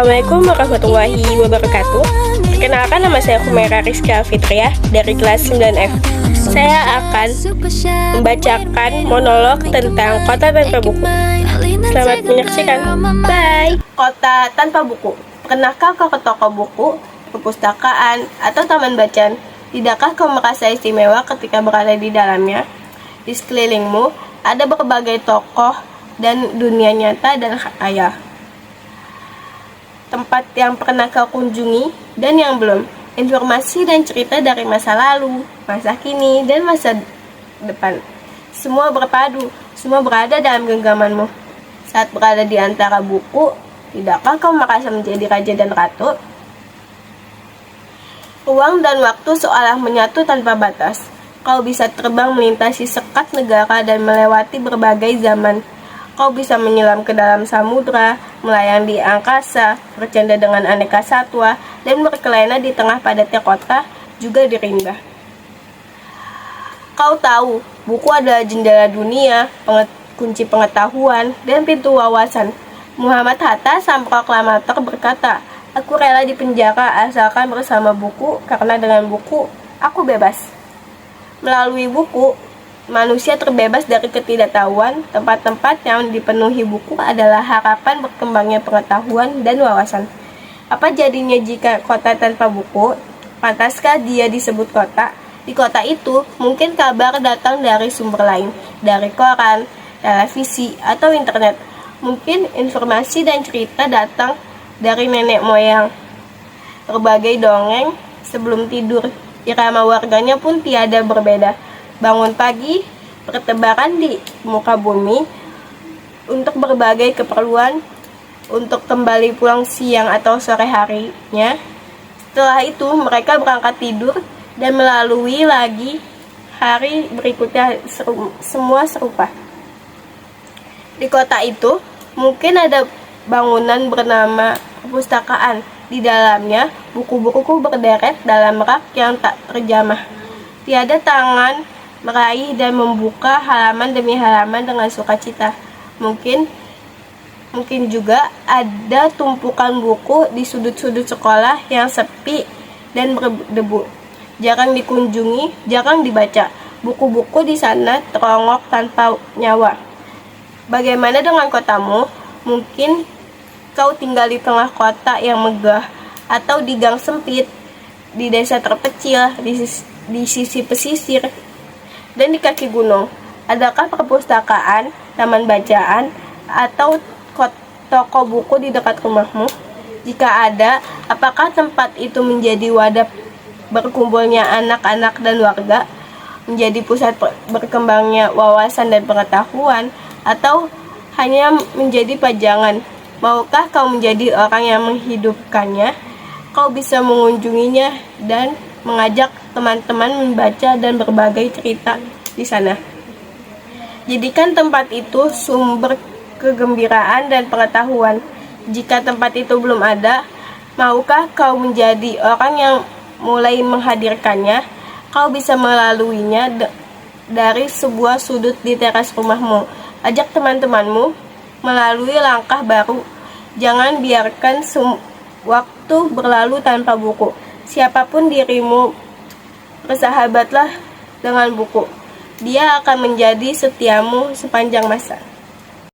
Assalamualaikum warahmatullahi wabarakatuh. Perkenalkan, nama saya Humaira Rizka Fitria dari kelas 9F. Saya akan membacakan monolog tentang kota tanpa buku. Selamat menyaksikan. Bye. Kota tanpa buku. Pernahkah kau ke toko buku, perpustakaan, atau taman bacaan? Tidakkah kau merasa istimewa ketika berada di dalamnya? Di sekelilingmu ada berbagai tokoh dan dunia nyata dan khayal. Tempat yang pernah kau kunjungi dan yang belum, informasi dan cerita dari masa lalu, masa kini, dan masa depan. Semua berpadu, semua berada dalam genggamanmu. Saat berada di antara buku, tidakkah kau merasa menjadi raja dan ratu? Ruang dan waktu seolah menyatu tanpa batas. Kau bisa terbang melintasi sekat negara dan melewati berbagai zaman. Kau bisa menyelam ke dalam samudra, melayang di angkasa, bercanda dengan aneka satwa, dan berkelana di tengah padatnya kota, juga di rimba. Kau tahu, buku adalah jendela dunia, kunci pengetahuan, dan pintu wawasan. Muhammad Hatta, sang proklamator, berkata, "Aku rela dipenjara asalkan bersama buku, karena dengan buku, aku bebas." Melalui buku, manusia terbebas dari ketidaktahuan. Tempat-tempat yang dipenuhi buku adalah harapan berkembangnya pengetahuan dan wawasan. Apa jadinya jika kota tanpa buku? Pantaskah dia disebut kota? Di kota itu, mungkin kabar datang dari sumber lain, dari koran, televisi, atau internet. Mungkin informasi dan cerita datang dari nenek moyang. Berbagai dongeng sebelum tidur, irama warganya pun tiada berbeda. Bangun pagi, bertebaran di muka bumi untuk berbagai keperluan, untuk kembali pulang siang atau sore harinya. Setelah itu mereka berangkat tidur dan melalui lagi hari berikutnya, semua serupa. Di kota itu mungkin ada bangunan bernama perpustakaan. Di dalamnya buku-buku berderet dalam rak yang tak terjamah. Tiada tangan meraih dan membuka halaman demi halaman dengan sukacita. Mungkin juga ada tumpukan buku di sudut-sudut sekolah yang sepi dan berdebu. Jarang dikunjungi, jarang dibaca. Buku-buku di sana terongok tanpa nyawa. Bagaimana dengan kotamu? Mungkin kau tinggal di tengah kota yang megah, atau di gang sempit, di desa terpencil, di sisi pesisir, dan di kaki gunung. Adakah perpustakaan, taman bacaan, atau toko buku di dekat rumahmu? Jika ada, apakah tempat itu menjadi wadah berkumpulnya anak-anak dan warga, menjadi pusat berkembangnya wawasan dan pengetahuan, atau hanya menjadi pajangan? Maukah kau menjadi orang yang menghidupkannya? Kau bisa mengunjunginya dan mengajak teman-teman membaca dan berbagai cerita di sana. Jadikan tempat itu sumber kegembiraan dan pengetahuan. Jika tempat itu belum ada, maukah kau menjadi orang yang mulai menghadirkannya? Kau bisa melaluinya dari sebuah sudut di teras rumahmu. Ajak teman-temanmu melalui langkah baru. Jangan biarkan waktu berlalu tanpa buku. Siapapun dirimu, bersahabatlah dengan buku. Dia akan menjadi setiamu sepanjang masa.